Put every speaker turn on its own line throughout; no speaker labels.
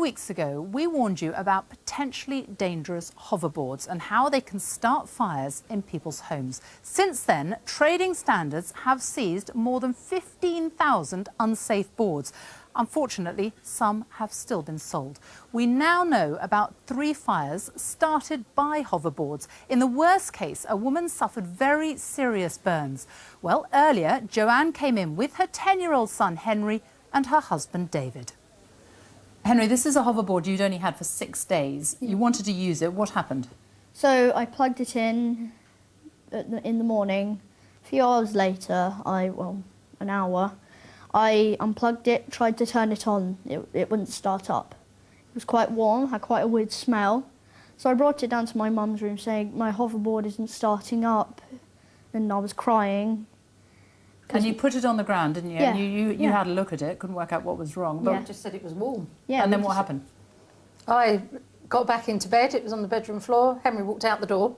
weeks ago, we warned you about potentially dangerous hoverboards and how they can start fires in people's homes. Since then, trading standards have seized more than 15,000 unsafe boards. Unfortunately, some have still been sold. We now know about 3 fires started by hoverboards. In the worst case, a woman suffered very serious burns. Well, earlier, Joanne came in with her 10-year-old son, Henry, and her husband, David. Henry, this is a hoverboard you'd only had for 6 days. You wanted to use it. What happened?
So I plugged it in the morning. A few hours later, an hour, I unplugged it, tried to turn it on. It wouldn't start up. It was quite warm, had quite a weird smell. So I brought it down to my mum's room saying, my hoverboard isn't starting up. And I was crying.
And you put it on the ground, didn't you?
Yeah.
And you had a look at it, couldn't work out what was wrong, but
Just said it was warm.
Yeah.
and then what happened?
I got back into bed. It was on the bedroom floor. Henry walked out the door.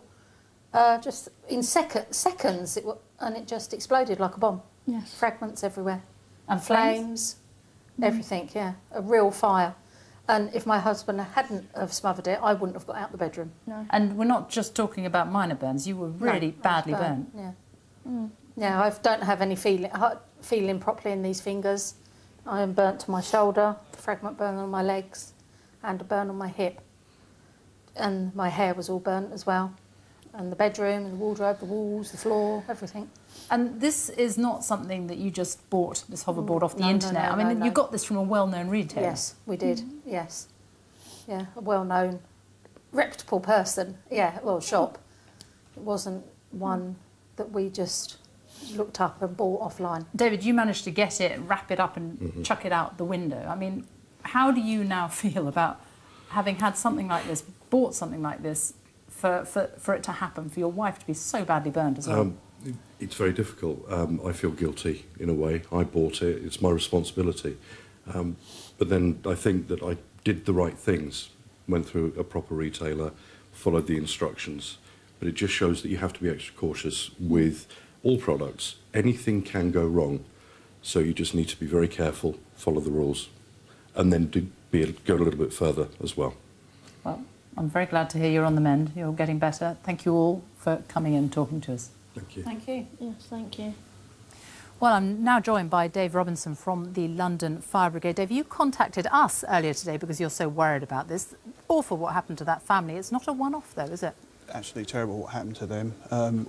Just in seconds, and it just exploded like a bomb.
Yes.
Fragments everywhere.
And
Flames, everything, yeah. A real fire. And if my husband hadn't have smothered it, I wouldn't have got out the bedroom.
No.
And we're not just talking about minor burns. You were really badly burnt.
Yeah. Yeah, I don't have any feeling properly in these fingers. I am burnt to my shoulder, fragment burn on my legs, and a burn on my hip. And my hair was all burnt as well. And the bedroom, and the wardrobe, the walls, the floor, everything.
And this is not something that you just bought, this hoverboard, off the internet. I mean, you got this from a well-known retailer.
Yes, we did, yes. Yeah, a well-known, reputable person, shop. It wasn't one that we just looked up and bought offline.
David, you managed to get it, wrap it up and chuck it out the window. I mean, how do you now feel about having had something like this, bought something like this, for it to happen, for your wife to be so badly burned as well?
It's very difficult. I feel guilty in a way. I bought it, it's my responsibility. But then I think that I did the right things, went through a proper retailer, followed the instructions. But it just shows that you have to be extra cautious with all products. Anything can go wrong. So you just need to be very careful, follow the rules, and then go a little bit further as well.
Well, I'm very glad to hear you're on the mend. You're getting better. Thank you all for coming in and talking to us.
Thank you.
Thank you.
Yes, thank you.
Well, I'm now joined by Dave Robinson from the London Fire Brigade. Dave, you contacted us earlier today because you're so worried about this. Awful what happened to that family. It's not a one-off, though, is it?
Absolutely terrible what happened to them.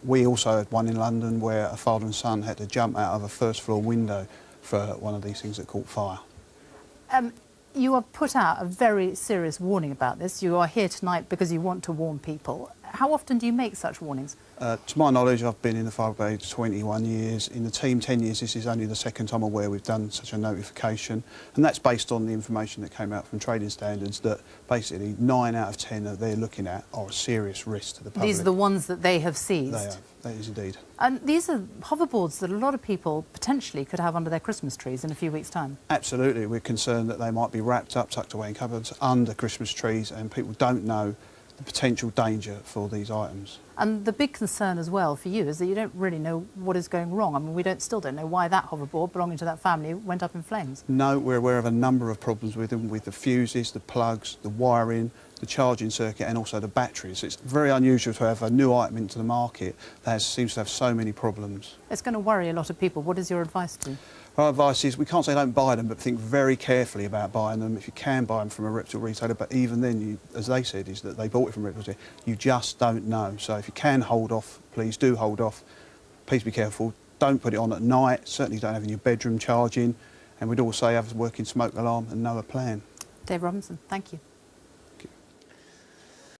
We also had one in London where a father and son had to jump out of a first-floor window for one of these things that caught fire.
You have put out a very serious warning about this. You are here tonight because you want to warn people. How often do you make such warnings?
To my knowledge, I've been in the fire brigade 21 years. In the team, 10 years. This is only the second time I'm aware we've done such a notification. And that's based on the information that came out from trading standards that basically 9 out of 10 that they're looking at are a serious risk to the public.
These are the ones that they have seized?
They are. That is indeed.
And these are hoverboards that a lot of people potentially could have under their Christmas trees in a few weeks' time.
Absolutely. We're concerned that they might be wrapped up, tucked away in cupboards under Christmas trees, and people don't know the potential danger for these items.
And the big concern as well for you is that you don't really know what is going wrong. I mean, we still don't know why that hoverboard belonging to that family went up in flames.
No, we're aware of a number of problems with them, with the fuses, the plugs, the wiring, the charging circuit and also the batteries. It's very unusual to have a new item into the market that seems to have so many problems.
It's going to worry a lot of people. What is your advice to?
Our advice is we can't say don't buy them, but think very carefully about buying them. If you can buy them from a reputable retailer, but even then, as they said, is that they bought it from a reputable retailer, you just don't know. So if you can hold off, please do hold off. Please be careful. Don't put it on at night. Certainly don't have it in your bedroom charging. And we'd also have a working smoke alarm and know a plan.
Dave Robinson, thank you.